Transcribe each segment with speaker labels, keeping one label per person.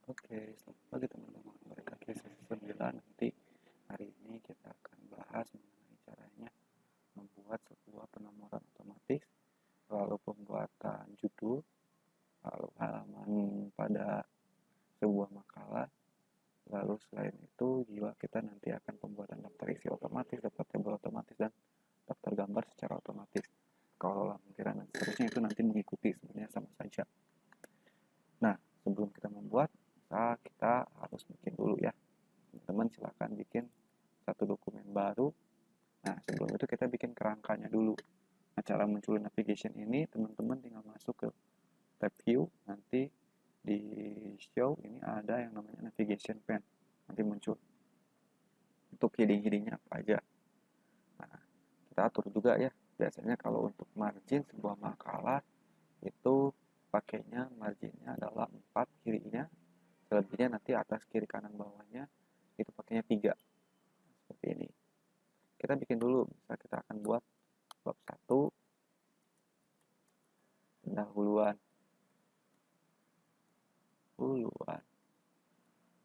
Speaker 1: Oke, selamat pagi teman-teman. Balik lagi sesi 9. Nanti hari ini kita akan bahas mengenai caranya membuat sebuah penomoran otomatis, lalu pembuatan judul, lalu halaman pada sebuah makalah, lalu selain itu juga kita nanti akan pembuatan daftar isi otomatis, daftar tabel otomatis, dan daftar gambar secara otomatis. Kalau lampiran dan seterusnya itu nanti mengikuti, sebenarnya sama saja. Nah, sebelum kita membuat, kita harus bikin dulu ya. Teman-teman silahkan bikin satu dokumen baru. Nah, sebelum itu kita bikin kerangkanya dulu. Nah, cara munculin navigation ini, teman-teman tinggal masuk ke tab view, nanti di show ini ada yang namanya navigation pane. Nanti muncul. Untuk heading-headingnya apa aja. Nah, kita atur juga ya. Biasanya kalau untuk margin sebuah makalah, itu pakainya marginnya adalah 4, kirinya selebihnya nanti atas kiri kanan bawahnya itu pakainya 3 seperti ini. Kita bikin dulu, misal kita akan buat bab 1 pendahuluan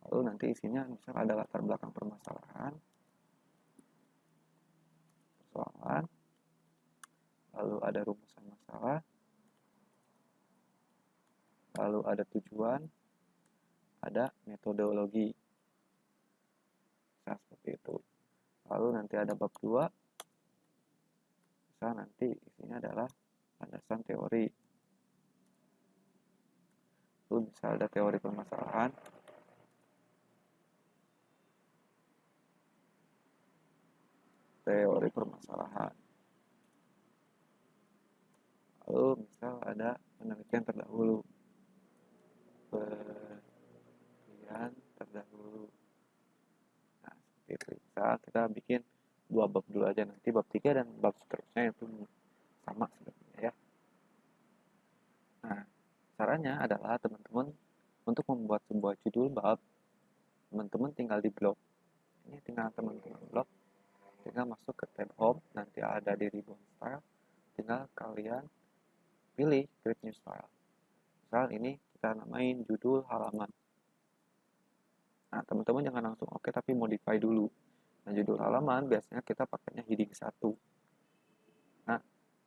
Speaker 1: lalu nanti isinya misal ada latar belakang persoalan, lalu ada rumusan masalah, lalu ada tujuan, ada metodologi. Nah, seperti itu. Lalu nanti ada bab 2, misal nanti isinya adalah landasan teori. Lalu misal ada teori permasalahan, lalu misal ada penelitian terdahulu, nah seperti itu. Misal kita bikin 2 bab dulu aja, nanti bab 3 dan bab seterusnya itu sama sebenarnya ya. Nah, caranya adalah teman-teman untuk membuat sebuah judul bab, teman-teman tinggal di blog. Ini tinggal teman-teman blog, tinggal masuk ke tab home, nanti ada di ribbon style, tinggal kalian pilih create new style. Misal ini kita namain judul halaman. Nah, teman-teman jangan langsung oke, tapi modify dulu. Nah, judul halaman biasanya kita pakainya heading 1. Nah,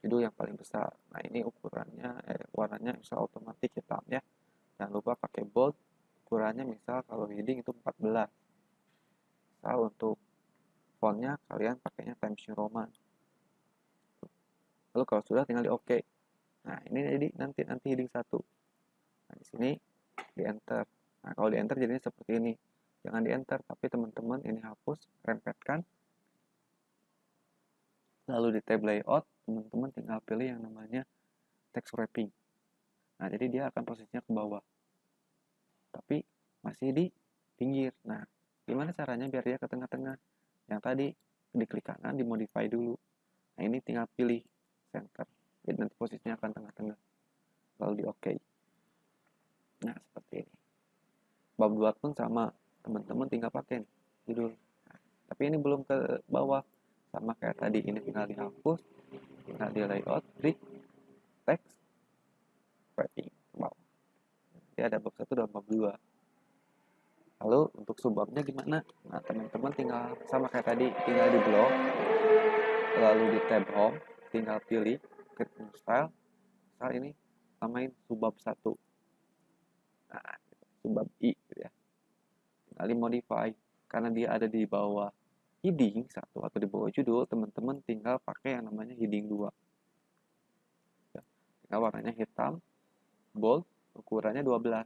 Speaker 1: judul yang paling besar. Nah, ini ukurannya, warnanya misal otomatis hitam ya. Jangan lupa pakai bold. Ukurannya misal kalau heading itu 14. Misal untuk fontnya kalian pakainya Times New Roman. Lalu kalau sudah tinggal di oke. Nah, ini jadi nanti heading 1. Nah, di sini di enter. Nah, kalau di enter jadinya seperti ini. Jangan di enter, tapi teman-teman ini hapus, rempetkan. Lalu di tab layout, teman-teman tinggal pilih yang namanya text wrapping. Nah, jadi dia akan posisinya ke bawah. Tapi masih di pinggir. Nah, gimana caranya biar dia ke tengah-tengah? Yang tadi diklik kanan, dimodify dulu. Nah, ini tinggal pilih center. Jadi nanti posisinya akan tengah-tengah. Lalu di OK. Nah, seperti ini. Bab 2 pun sama. Teman-teman tinggal pakai nih, judul. Nah, tapi ini belum ke bawah. Sama kayak tadi, ini tinggal dihapus. Tinggal di layout, klik text wrapping ke bawah. Jadi ada bab 1 dan bab 2. Lalu untuk subbabnya gimana? Nah, teman-teman tinggal sama kayak tadi, tinggal di blog, lalu di tab home, tinggal pilih create new style. Misal ini samain subbab 1. Nah, subbab I gitu ya. Tinggal dimodify. Karena dia ada di bawah heading 1 atau di bawah judul, teman-teman tinggal pakai yang namanya heading 2. Ya, tinggal warnanya hitam, bold, ukurannya 12.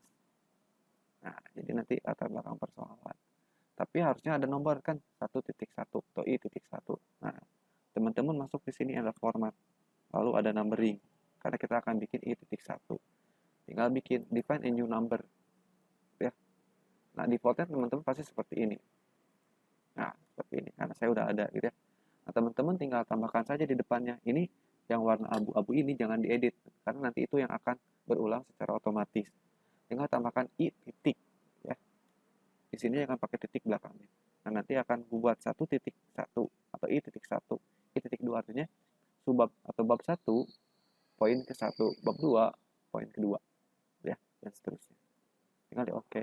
Speaker 1: Nah, jadi nanti latar belakang persoalan. Tapi harusnya ada nomor kan 1.1 atau I.1. Nah, teman-teman masuk di sini ada format. Lalu ada numbering. Karena kita akan bikin I.1. Tinggal bikin define a new number. Ya. Nah, defaultnya teman-teman pasti seperti ini. Nah, seperti ini. Karena saya udah ada gitu ya. Nah, teman-teman tinggal tambahkan saja di depannya. Ini yang warna abu-abu ini jangan diedit. Karena nanti itu yang akan berulang secara otomatis. Tinggal tambahkan I titik. Ya. Di sini akan pakai titik belakangnya. Nah, nanti akan buat 1.1 atau I.1. I.2 artinya subbab atau bab 1 poin ke-1, bab 2 poin kedua. Ya, dan seterusnya. Tinggal di OK.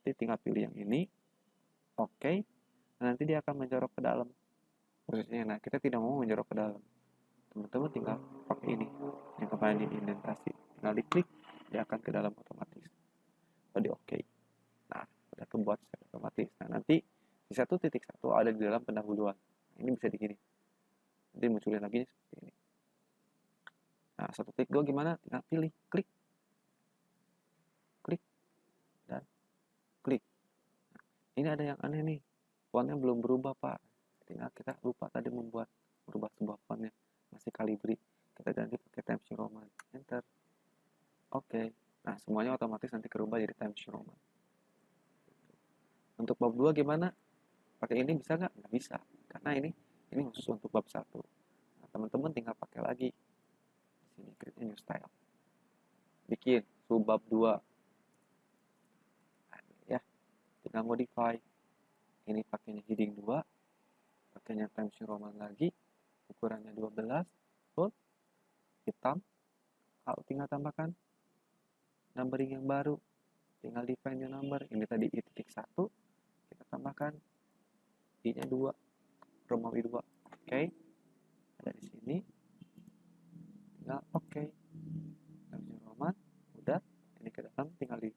Speaker 1: nanti tinggal pilih yang ini, oke. Nanti dia akan menjorok ke dalam posisinya. Nah, kita tidak mau menjorok ke dalam, teman-teman tinggal pakai ini yang kemarin ini indentasi, tinggal diklik, dia akan ke dalam otomatis. Jadi oke. Nah, udah kebuat secara otomatis. Nah, nanti di 1.1 ada di dalam pendahuluan. Nah, ini bisa begini. Nanti munculin lagi seperti ini. Nah, 1.2 gimana? Tinggal pilih, klik, dan klik. Nah, ini ada yang aneh nih. Fontnya belum berubah, Pak. Tinggal kita lupa tadi merubah sebuah fontnya. Masih Calibri. Kita ganti pakai Times New Roman. Enter. Oke. Nah, semuanya otomatis nanti berubah jadi Times New Roman. Untuk bab 2 gimana? Pakai ini bisa nggak? Nggak bisa. Karena ini khusus untuk bab 1. Nah, teman-teman tinggal pakai lagi. Di sini create new style. Bikin subbab 2. Nah, ya. Tinggal modify. Ini pakainya heading 2. Pakainya Times New Roman lagi. Ukurannya 12. Bold. Hitam. Kalau tinggal tambahkan numbering yang baru. Tinggal define new number. Ini tadi i.1. Kita tambahkan i-nya 2. Romawi 2. Oke. Ada di sini. Tinggal oke. Times New Roman. Udah. Ini ke dalam. Tinggal di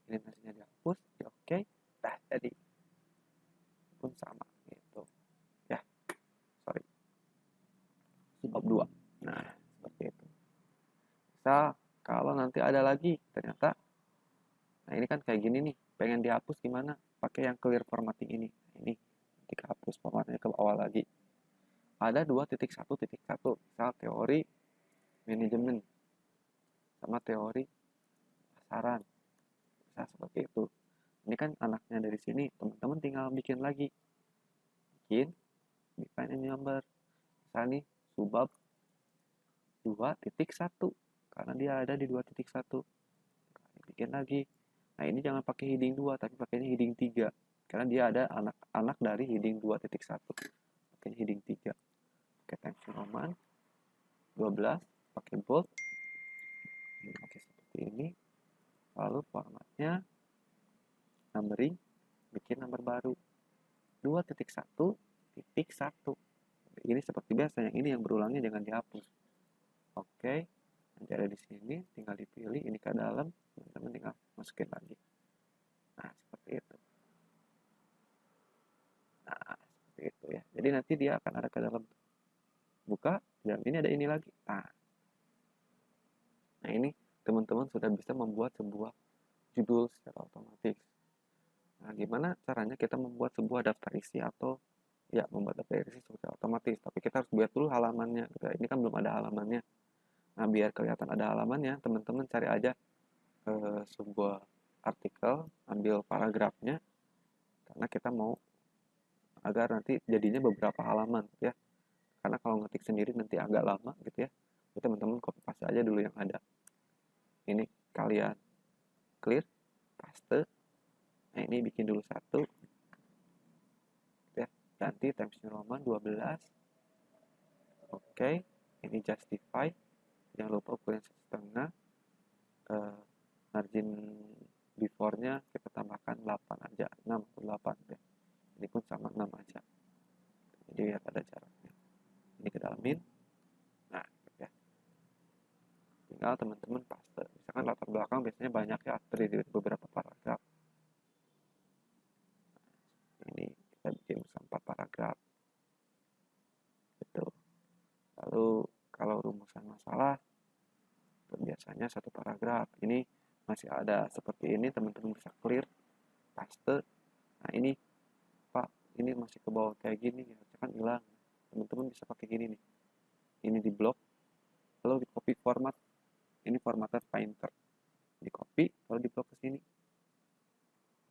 Speaker 1: ini nasinya dihapus. Di oke. Dah jadi. Pun sama. Gitu. Ya. Sorry. Bab 2. Nah. Seperti itu. Bisa. Kalau nanti ada lagi. Ternyata. Nah ini kan kayak gini nih. Pengen dihapus gimana? Pakai yang clear formatting ini. Nah, ini. Ketika hapus formatnya ke bawah lagi. Ada 2.1.1. Misal teori manajemen sama teori pasaran. Bisa seperti itu. Ini kan anaknya dari sini. Teman-teman tinggal bikin lagi. Bikin. Define new number. Misal nih. Subbab 2.1. Karena dia ada di 2.1. Bikin lagi. Nah ini jangan pakai heading 2. Tapi pakainya heading 3. Karena dia ada anak-anak dari heading 2.1. Pakainya heading 3. Pakai Times New Roman 12. Pakai bold. Ini pakai seperti ini. Lalu formatnya numbering, bikin nomor baru 2.1.1. Ini seperti biasa, yang ini yang berulangnya jangan dihapus. Oke, nanti ada di sini, tinggal dipilih ini ke dalam, teman-teman tinggal masukin lagi. Nah, seperti itu. Nah, seperti itu ya. Jadi nanti dia akan ada ke dalam. Buka, dan ini ada ini lagi. Nah ini teman-teman sudah bisa membuat sebuah judul secara otomatis. Nah, gimana caranya kita membuat sebuah daftar isi atau ya membuat daftar isi secara otomatis? Tapi kita harus buat dulu halamannya. Ini kan belum ada halamannya. Nah, biar kelihatan ada halamannya, teman-teman cari aja sebuah artikel, ambil paragrafnya, karena kita mau agar nanti jadinya beberapa halaman, ya. Karena kalau ngetik sendiri nanti agak lama, gitu ya. Jadi teman-teman copy paste aja dulu yang ada. Ini kalian clear, paste. Nah ini bikin dulu satu, ya, ganti Times New Roman 12. Oke, ini justify, jangan lupa ukuran 1,5. Margin before-nya kita tambahkan 8 aja, 6 atau 8 ya. Ini pun sama 6 aja. Jadi lihat ada jaraknya. Ini ke dalamin. Nah, ya. Tinggal teman-teman paste. Misalkan latar belakang biasanya banyak ya, terdiri dari beberapa paragraf. Ini kita bikin 4 paragraf. Gitu. Lalu kalau rumusan masalah biasanya 1 paragraf. Ini masih ada seperti ini, teman-teman bisa clear, paste. Nah ini Pak, ini masih ke bawah kayak gini, harusnya kan hilang. Teman-teman bisa pakai gini nih. Ini di blok, lalu di copy format. Ini formatnya Painter. Di copy, lalu di blok ke sini.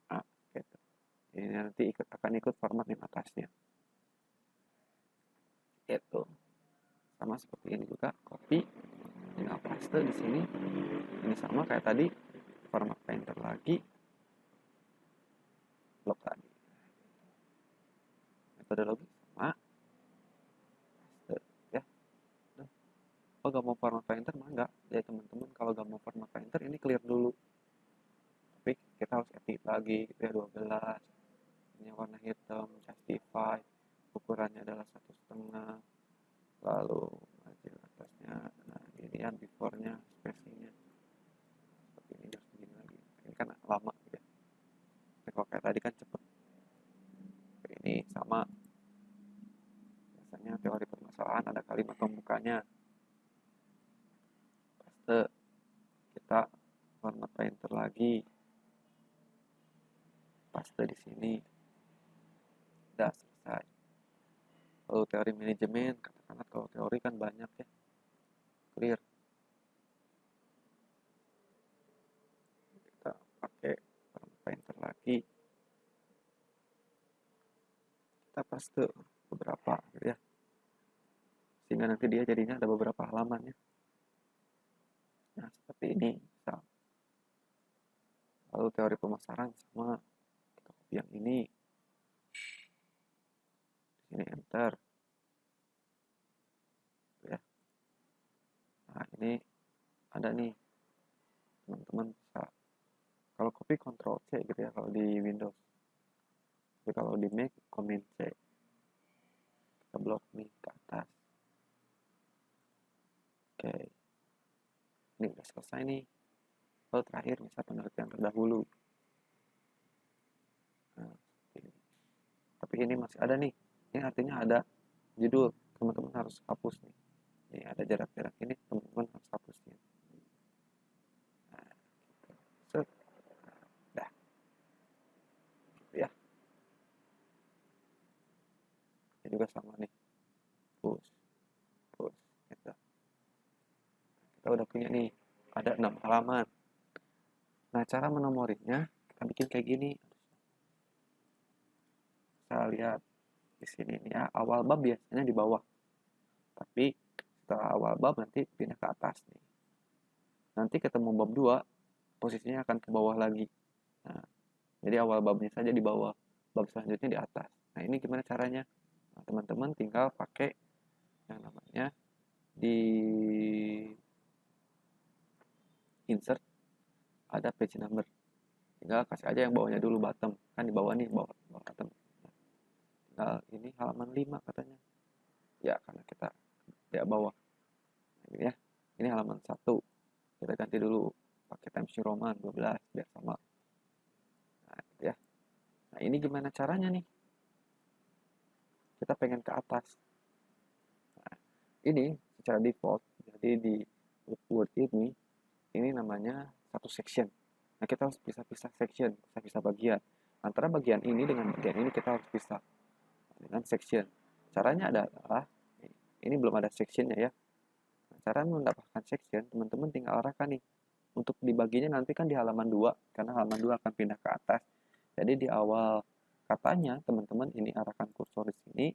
Speaker 1: Nah, gitu. Ini nanti akan ikut format yang atasnya. Itu. Sama seperti ini juga, copy, tinggal paste di sini. Ini sama kayak tadi, format Painter lagi, blok lagi. Metodologi sama, paste, ya. Oh, gak mau format Painter mah enggak. Jadi teman-teman kalau gak mau format Painter ini clear dulu. Tapi kita harus edit lagi gitu ya, 12. Ini warna hitam, justify, ukurannya adalah 1,5, lalu margin atasnya, nah ini kan before-nya, spacing-nya seperti ini, harus begini lagi. Ini kan lama gitu ya. Nah, kalau kayak tadi kan cepet. Ini sama, biasanya teori permasalahan ada kalimat pembukanya. Paste, kita warna painter lagi, paste di sini, udah selesai. Lalu teori manajemen, katakanlah kalau teori kan banyak ya, clear. Kita pakai warna painter lagi, kita paste beberapa gitu ya, sehingga nanti dia jadinya ada beberapa halaman ya. Nah seperti ini misal. Lalu teori pemasaran sama, kita copy yang ini, ini enter ya. Nah ini ada nih, teman-teman bisa, kalau copy Ctrl C gitu ya kalau di Windows, tapi kalau di Mac Command C. Kita blok nih ke atas. Oke, ini udah selesai nih. Lalu terakhir misal penelitian terdahulu. Nah, ini. Tapi ini masih ada nih, ini artinya ada judul, teman-teman harus hapus nih. Ini ada jarak-jarak ini, teman-teman harus hapusnya. Nah, set, dah, gitu ya. Ini juga sama nih, push, gitu. Kita udah punya nih, ada 6 halaman. Nah, cara menomorinya kita bikin kayak gini. Saya lihat di sini nih ya, awal bab biasanya di bawah. Tapi setelah awal bab nanti pindah ke atas nih. Nanti ketemu bab 2, posisinya akan ke bawah lagi. Nah, jadi awal babnya saja di bawah, bab selanjutnya di atas. Nah, ini gimana caranya? Nah, teman-teman tinggal pakai yang namanya di insert, ada page number. Tinggal kasih aja yang bawahnya dulu, bottom. Kan di bawah nih, bawah bottom. Tinggal ini halaman 5 katanya. Ya, karena kita di bawah. Nah, ya. Ini halaman 1. Kita ganti dulu pakai Times New Roman 12 biar sama. Nah, gitu ya. Nah, ini gimana caranya nih? Kita pengen ke atas. Nah, ini secara default, jadi di Word ini namanya satu section. Nah, kita harus pisah-pisah section, pisah-pisah bagian. Antara bagian ini dengan bagian ini kita harus pisah dengan section. Caranya adalah, ini belum ada sectionnya ya. Nah, cara mendapatkan section, teman-teman tinggal arahkan nih. Untuk dibaginya nanti kan di halaman 2, karena halaman 2 akan pindah ke atas. Jadi di awal katanya, teman-teman ini arahkan kursor di sini,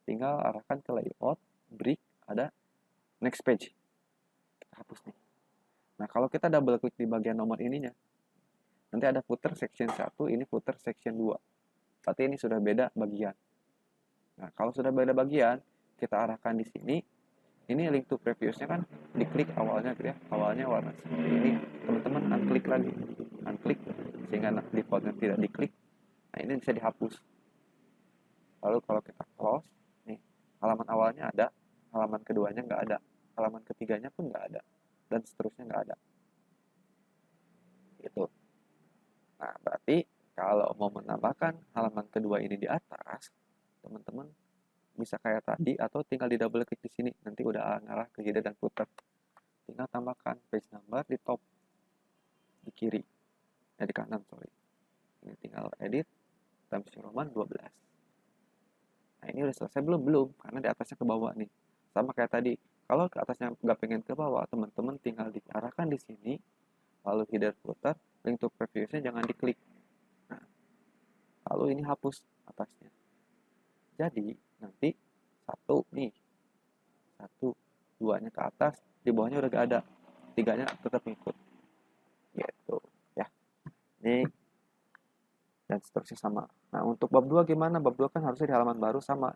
Speaker 1: tinggal arahkan ke layout, break, ada next page. Kita hapus nih. Nah, kalau kita double klik di bagian nomor ininya, nanti ada footer section 1, ini footer section 2. Berarti ini sudah beda bagian. Nah, kalau sudah beda bagian, kita arahkan di sini. Ini link to previousnya kan diklik awalnya gitu ya. Awalnya warna seperti ini. Teman-teman unklik lagi. Unklik sehingga defaultnya tidak diklik. Nah, ini bisa dihapus. Lalu kalau kita close, nih, halaman awalnya ada, halaman keduanya nggak ada, halaman ketiganya pun nggak ada, dan seterusnya nggak ada. Gitu. Nah, berarti kalau mau menambahkan halaman kedua ini di atas, teman-teman bisa kayak tadi atau tinggal di double klik di sini, nanti udah ngarah ke header dan footer. Tinggal tambahkan page number di top, di kiri, di kanan sorry. Ini tinggal edit Times New Roman 12. Nah, ini udah selesai belum? Karena di atasnya ke bawah nih. Sama kayak tadi. Kalau ke atasnya nggak pengen ke bawah, teman-teman tinggal diarahkan di sini, lalu header footer, link to previousnya jangan diklik. Nah, lalu ini hapus atasnya. Jadi nanti satu nih, satu, duanya ke atas, di bawahnya udah gak ada, tiganya tetap ngikut. Gitu ya. Ini dan seterusnya sama. Nah, untuk bab 2 gimana? Bab 2 kan harusnya di halaman baru sama.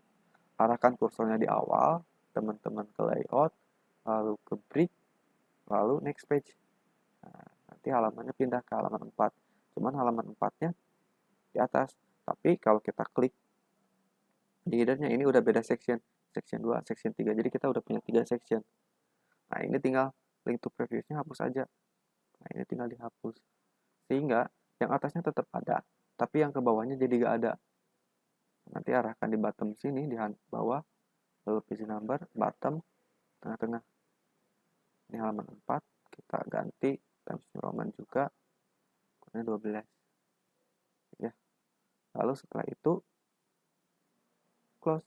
Speaker 1: Arahkan kursornya di awal, teman-teman ke layout, lalu ke break, lalu next page. Nah, nanti halamannya pindah ke halaman 4. cuman halaman 4-nya di atas. Tapi kalau kita klik di headernya, ini udah beda section 2, section 3, jadi kita udah punya 3 section. Nah ini tinggal link to previews-nya hapus aja. Nah ini tinggal dihapus, sehingga yang atasnya tetap ada, tapi yang ke bawahnya jadi gak ada. Nanti arahkan di bottom sini, di bawah, lalu page number, bottom, tengah-tengah. Ini halaman 4, kita ganti Times New Roman juga, ukurannya 12. Ya. Lalu setelah itu, close.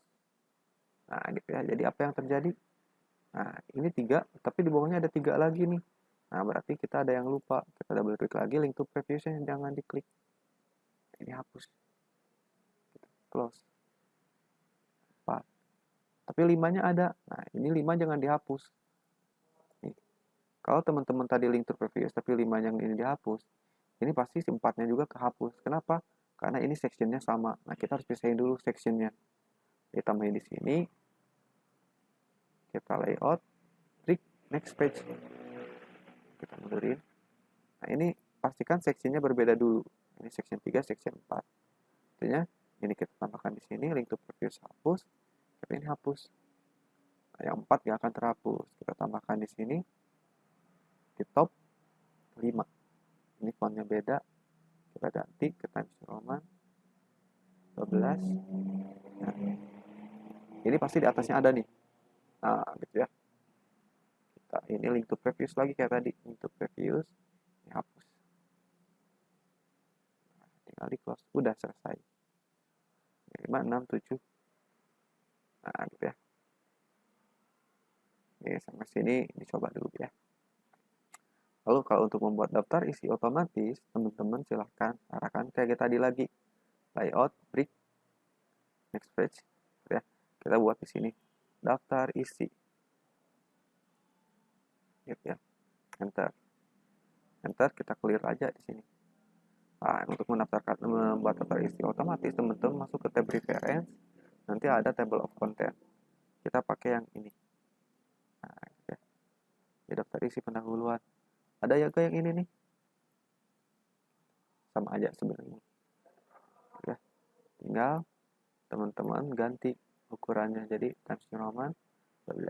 Speaker 1: Nah gitu ya, jadi apa yang terjadi? Nah ini 3, tapi di bawahnya ada 3 lagi nih. Nah berarti kita ada yang lupa, kita double klik lagi, link to previews-nya jangan diklik. Ini hapus. Close. 4. Tapi 5-nya ada. Nah ini 5 jangan dihapus. Nih. Kalau teman-teman tadi link to previews tapi 5 yang ini dihapus, ini pasti si 4-nya juga kehapus. Kenapa? Karena ini sectionnya sama. Nah kita harus pisahin dulu sectionnya. Ditambahin di sini, kita layout, klik next page, kita mundurin. Nah ini pastikan sectionnya berbeda dulu. Ini section 3, section 4. Artinya ini kita tambahkan di sini, link to previews hapus, tapi ini hapus. Nah, yang 4 gak akan terhapus. Kita tambahkan di sini, di top 5. Ini fontnya beda, kita ganti ke Times New Roman 12. Nah, ini pasti di atasnya ada nih. Nah gitu ya, kita ini link to previews lagi kayak tadi, link to previews, ini hapus. Nah, tinggal di close, udah selesai. 5, 6, 7. Nah gitu ya. Ini sampai sini dicoba dulu ya. Lalu kalau untuk membuat daftar isi otomatis, teman-teman silahkan arahkan kayak tadi lagi, layout, break, next page, ya. Kita buat di sini daftar isi, gitu ya. Enter, kita clear aja di sini. Nah, untuk membuat daftar isi otomatis, teman-teman masuk ke tab reference, nanti ada table of content. Kita pakai yang ini. Nah, gitu ya. Di daftar isi pendahuluan. Ada juga yang ini nih. Sama aja sebenarnya. Ya. Tinggal teman-teman ganti ukurannya jadi Times New Roman 12.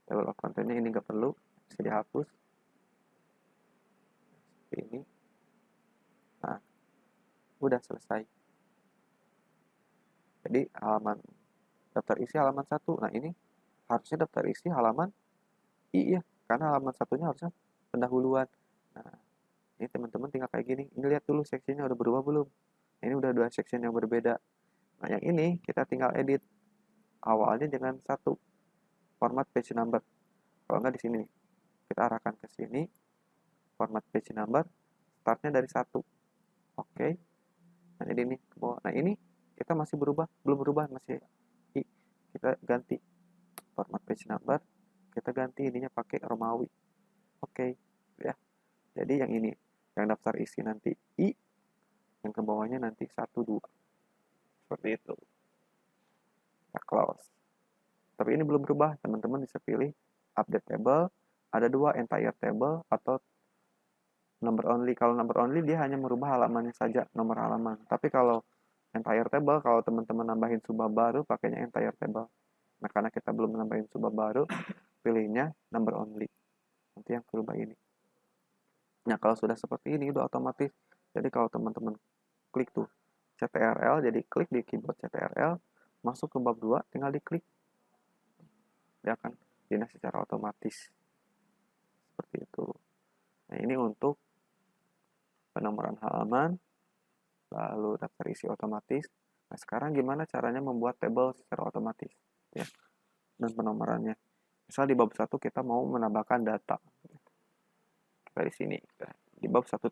Speaker 1: Table of contentnya ini nggak perlu, bisa dihapus. Seperti ini. Nah, udah selesai. Jadi halaman daftar isi halaman 1. Nah ini harusnya daftar isi halaman I ya, karena halaman satunya harusnya pendahuluan. Nah ini teman-teman tinggal kayak gini. Ini lihat dulu sectionnya udah berubah belum. Ini udah 2 section yang berbeda. Nah yang ini kita tinggal edit. Awalnya dengan 1 format page number. Kalau nggak di sini, kita arahkan ke sini. Format page number, startnya dari 1. Oke. Nah ini nih. Nah ini kita masih berubah, belum berubah, masih I. Kita ganti format page number, kita ganti ininya pakai Romawi. Oke. Ya. Jadi yang ini, yang daftar isi nanti I, yang ke bawahnya nanti 1, 2. Seperti itu. Kita close. Tapi ini belum berubah, teman-teman bisa pilih update table, ada 2, entire table atau number only. Kalau number only dia hanya merubah halamannya saja, nomor halaman. Tapi kalau entire table, kalau teman-teman nambahin subbab baru, pakainya entire table. Nah, karena kita belum nambahin subbab baru, pilihnya number only. Nanti yang berubah ini. Nah, kalau sudah seperti ini, udah otomatis. Jadi kalau teman-teman klik tuh CTRL, jadi klik di keyboard CTRL, masuk ke bab 2, tinggal diklik. Dia akan pindah secara otomatis. Seperti itu. Nah, ini untuk penomoran halaman, lalu daftar isi otomatis. Nah, sekarang gimana caranya membuat tabel secara otomatis, ya, dan penomorannya. Misal di bab 1 kita mau menambahkan data. Kita di sini, di bab 1.1,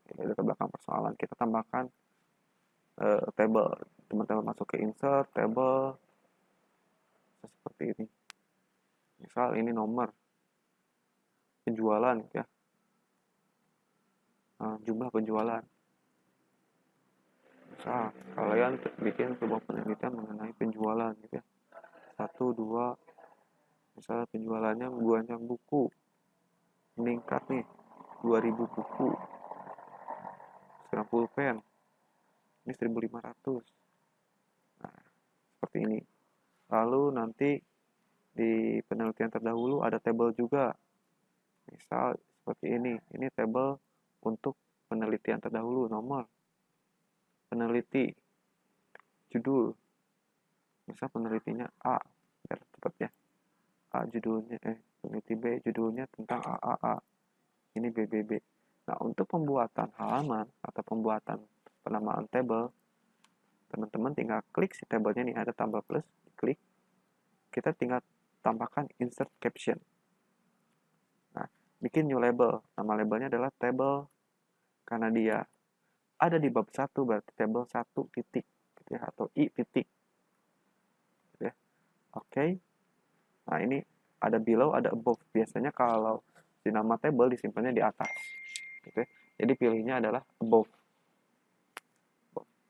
Speaker 1: di belakang persoalan, kita tambahkan table. Teman-teman masuk ke insert, table, seperti ini. Misal ini nomor penjualan, ya. Jumlah penjualan. Misal kalian bikin sebuah penelitian mengenai penjualan, gitu ya. 1, 2, misalnya penjualannya banyak buku, meningkat nih 2000 buku. ukuran pulpen. Ini 1500. Nah, seperti ini. Lalu nanti di penelitian terdahulu ada tabel juga. Misal seperti ini. Ini tabel untuk penelitian terdahulu, nomor peneliti, judul. Misal penelitinya A, biar cepat ya. A judulnya, peneliti B judulnya tentang AAA. Ini BBB. Nah, untuk pembuatan halaman atau pembuatan penamaan tabel, teman-teman tinggal klik si tabelnya nih, ada tambah plus, klik. Kita tinggal tambahkan insert caption. Nah, bikin new label. Nama labelnya adalah table karena dia ada di bab 1, berarti table 1 titik gitu ya, atau I titik. Gitu ya. Oke. Nah, ini ada below, ada above. Biasanya kalau di nama table disimpannya di atas. Gitu ya. Jadi pilihnya adalah above.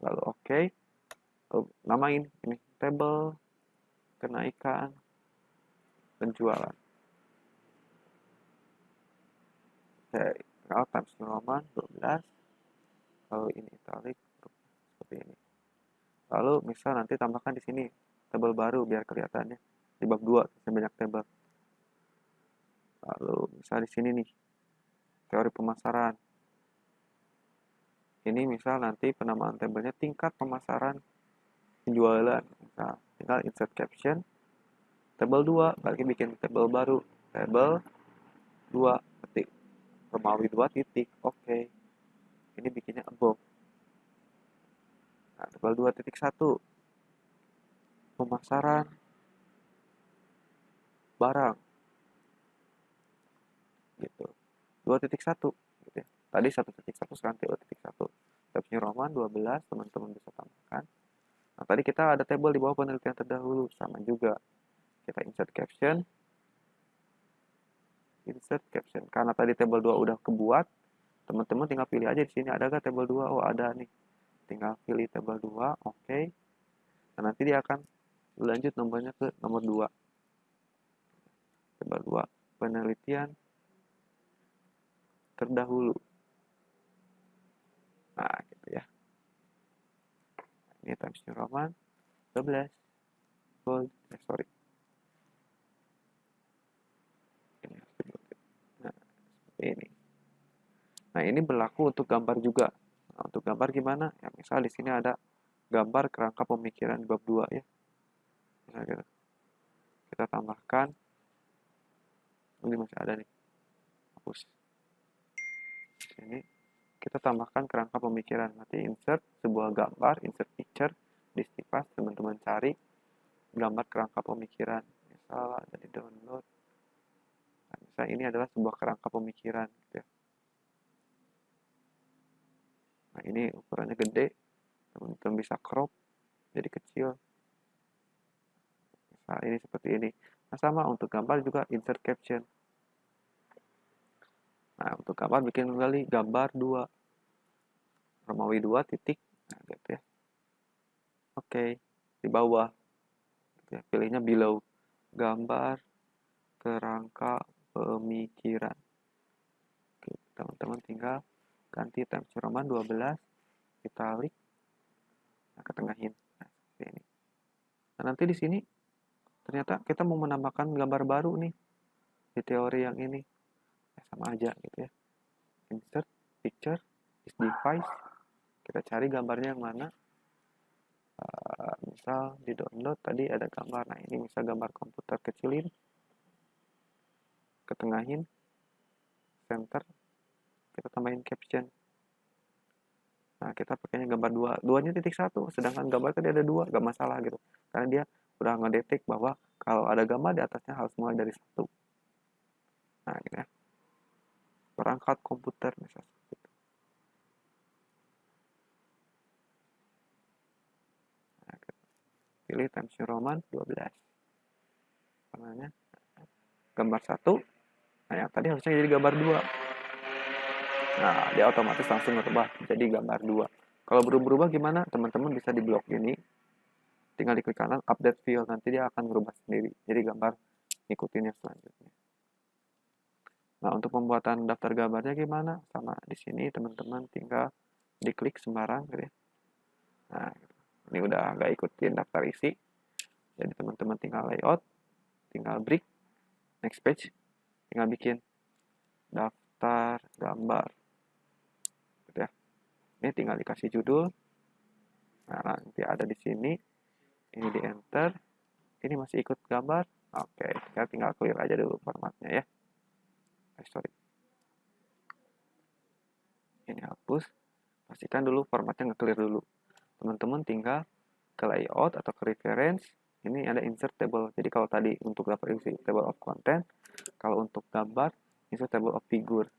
Speaker 1: Lalu oke. Namain ini table kenaikan penjualan. Oke, Times New Roman 12. Lalu ini italic seperti ini. Lalu misal nanti tambahkan di sini tabel baru biar kelihatannya di bab 2 banyak tabel. Lalu misal di sini nih teori pemasaran. Ini misal nanti penamaan tabelnya tingkat pemasaran penjualan. Misal tinggal insert caption tabel 2, bagi bikin tabel baru, tabel 2 titik Romawi 2 titik. Oke. Ini bikinnya above. Nah, tabel 2.1 pemasaran barang gitu. 2.1 gitu ya. Tadi 1.1 sekarang 2.1. Times New Roman 12 teman-teman bisa tambahkan. Nah, tadi kita ada tabel di bawah penelitian terdahulu, sama juga. Kita insert caption. Insert caption. Karena tadi tabel 2 udah kebuat, teman-teman tinggal pilih aja di sini ada gak tabel 2? Oh, ada nih. Tinggal pilih tabel 2, oke. Nah, nanti dia akan lanjut nomornya ke nomor 2. Tabel 2, penelitian terdahulu. Nah, gitu ya. Ini Times New Roman 12. Bold, sorry. Ini nah, seperti ini. Nah, ini berlaku untuk gambar juga. Nah, untuk gambar gimana? Ya, misal di sini ada gambar kerangka pemikiran bab 2 ya. Nah, gitu. Kita tambahkan. Ini masih ada nih. Hapus. Ini kita tambahkan kerangka pemikiran. Nanti insert sebuah gambar, insert picture di Stipas, teman-teman cari gambar kerangka pemikiran. Misal ada di download. Nah, misal ini adalah sebuah kerangka pemikiran gitu ya. Nah, ini ukurannya gede, teman-teman bisa crop jadi kecil. Nah, ini seperti ini. Nah, sama untuk gambar juga insert caption. Nah, untuk gambar bikin kembali gambar 2. Romawi 2 titik. Nah, gitu ya. Oke, di bawah. Gitu ya. Pilihnya below. Gambar kerangka pemikiran. Oke, teman-teman tinggal ganti Times New Roman 12 italic. Nah, ketengahin. Nah, seperti ini. Nah, nanti di sini ternyata kita mau menambahkan gambar baru nih di teori yang ini. Ya, sama aja gitu ya. Insert picture is device. Kita cari gambarnya yang mana. Misal di download tadi ada gambar. Nah, ini misal gambar komputer kecilin. Ketengahin. Center. Kita tambahin caption. Nah, kita pakainya gambar 2. 2-nya titik 1. Sedangkan gambar tadi ada 2. Gak masalah gitu. Karena dia udah ngedetek bahwa kalau ada gambar di atasnya harus mulai dari 1. Nah, gitu ya. Perangkat komputer misalnya. Gitu. Nah, gitu. Pilih Times New Roman 12. Namanya gambar 1. Nah, yang tadi harusnya jadi gambar 2. Nah, dia otomatis langsung berubah jadi gambar 2. Kalau berubah gimana? Teman-teman bisa di blok ini. Tinggal diklik kanan update field, nanti dia akan berubah sendiri. Jadi gambar ngikutin yang selanjutnya. Nah, untuk pembuatan daftar gambarnya gimana? Sama di sini teman-teman tinggal diklik sembarang gitu ya. Nah, ini udah nggak ikutin daftar isi. Jadi teman-teman tinggal layout, tinggal break, next page, tinggal bikin daftar gambar. Gitu ya. Ini tinggal dikasih judul. Nah, nanti ada di sini. Ini di enter. Ini masih ikut gambar. Oke, kita tinggal clear aja dulu formatnya ya. Sorry. Ini hapus. Pastikan dulu formatnya nge-clear dulu. Teman-teman tinggal ke layout atau ke reference. Ini ada insert table. Jadi kalau tadi untuk daftar isi table of content, kalau untuk gambar, insert table of figure.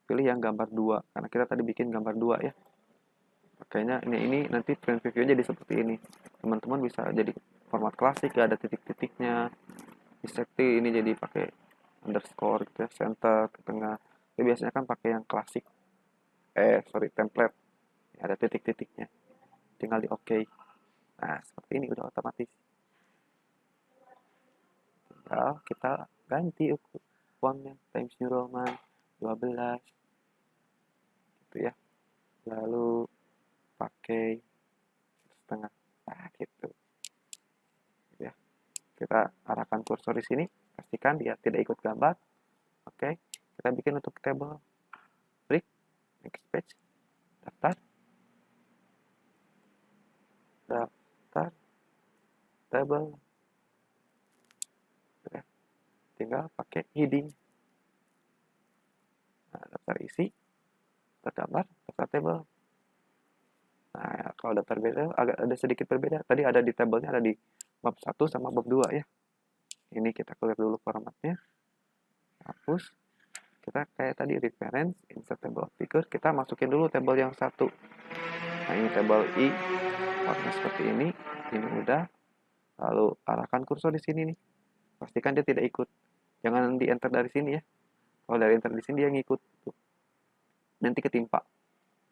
Speaker 1: Pilih yang gambar 2, karena kita tadi bikin gambar 2 ya. Makanya ini nanti print preview jadi seperti ini. Teman-teman bisa jadi format klasik, ya ada titik-titiknya. Bisa ini jadi pakai underscore gitu ya, center ke tengah. Tapi biasanya kan pakai yang klasik. Template. Ada titik-titiknya. Tinggal di OK. Nah, seperti ini udah otomatis. Tinggal kita ganti fontnya Times New Roman 12 gitu ya. Lalu pakai setengah. Nah, gitu. Ya. Kita arahkan kursor di sini, pastikan dia tidak ikut gambar. Oke, kita bikin untuk table. Break, next page, daftar, table. Ya. Tinggal pakai heading. Nah, daftar isi, tergambar, daftar table. Nah, kalau daftar beda agak ada sedikit berbeda. Tadi ada di tabelnya ada di bab 1 sama bab 2 ya. Ini kita clear dulu formatnya. Hapus. Kita kayak tadi reference, insert table of figure, kita masukin dulu tabel yang satu. Nah, ini tabel I, warna seperti ini udah. Lalu arahkan kursor di sini nih. Pastikan dia tidak ikut. Jangan di enter dari sini ya. Kalau dari enter di sini dia ngikut. Tuh. Nanti ketimpa.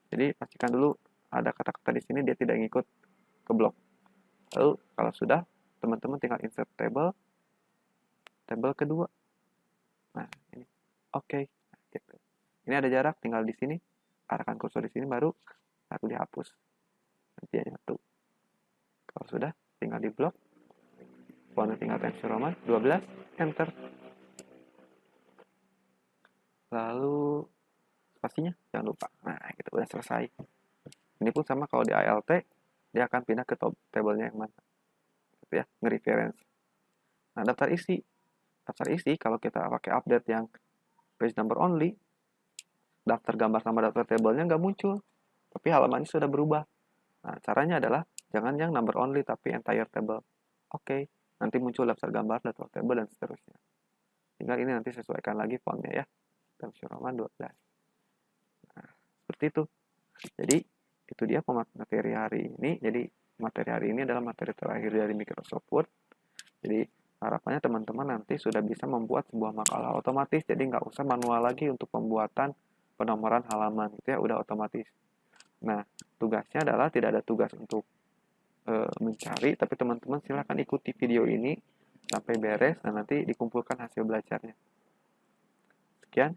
Speaker 1: Jadi pastikan dulu ada kata-kata di sini dia tidak ngikut ke blok. Lalu kalau sudah, teman-teman tinggal insert table kedua. Nah, ini. Oke. Nah, gitu. Ini ada jarak, tinggal di sini. Arahkan kursor di sini baru dihapus. Nanti ya nyatu. Kalau sudah, tinggal di blok. Fontnya tinggal Times New Roman 12, enter. Lalu spasinya jangan lupa. Nah, gitu udah selesai. Ini pun sama kalau di ALT, dia akan pindah ke tabelnya yang mana. Gitu ya, nge-reference. Nah, daftar isi. Daftar isi kalau kita pakai update yang page number only, daftar gambar sama daftar tabelnya nggak muncul. Tapi halamannya sudah berubah. Nah, caranya adalah jangan yang number only tapi entire table. Oke, nanti muncul daftar gambar, daftar table, dan seterusnya. Tinggal ini nanti sesuaikan lagi fontnya ya. Times New Roman 12. Nah, seperti itu. Jadi, itu dia materi hari ini. Jadi, materi hari ini adalah materi terakhir dari Microsoft Word. Jadi, harapannya teman-teman nanti sudah bisa membuat sebuah makalah otomatis. Jadi, nggak usah manual lagi untuk pembuatan penomoran halaman. Itu ya udah otomatis. Nah, tugasnya adalah tidak ada tugas untuk mencari, tapi teman-teman silahkan ikuti video ini sampai beres dan nanti dikumpulkan hasil belajarnya. Sekian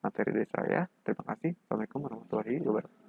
Speaker 1: materi dari saya. Terima kasih. Assalamualaikum warahmatullahi wabarakatuh.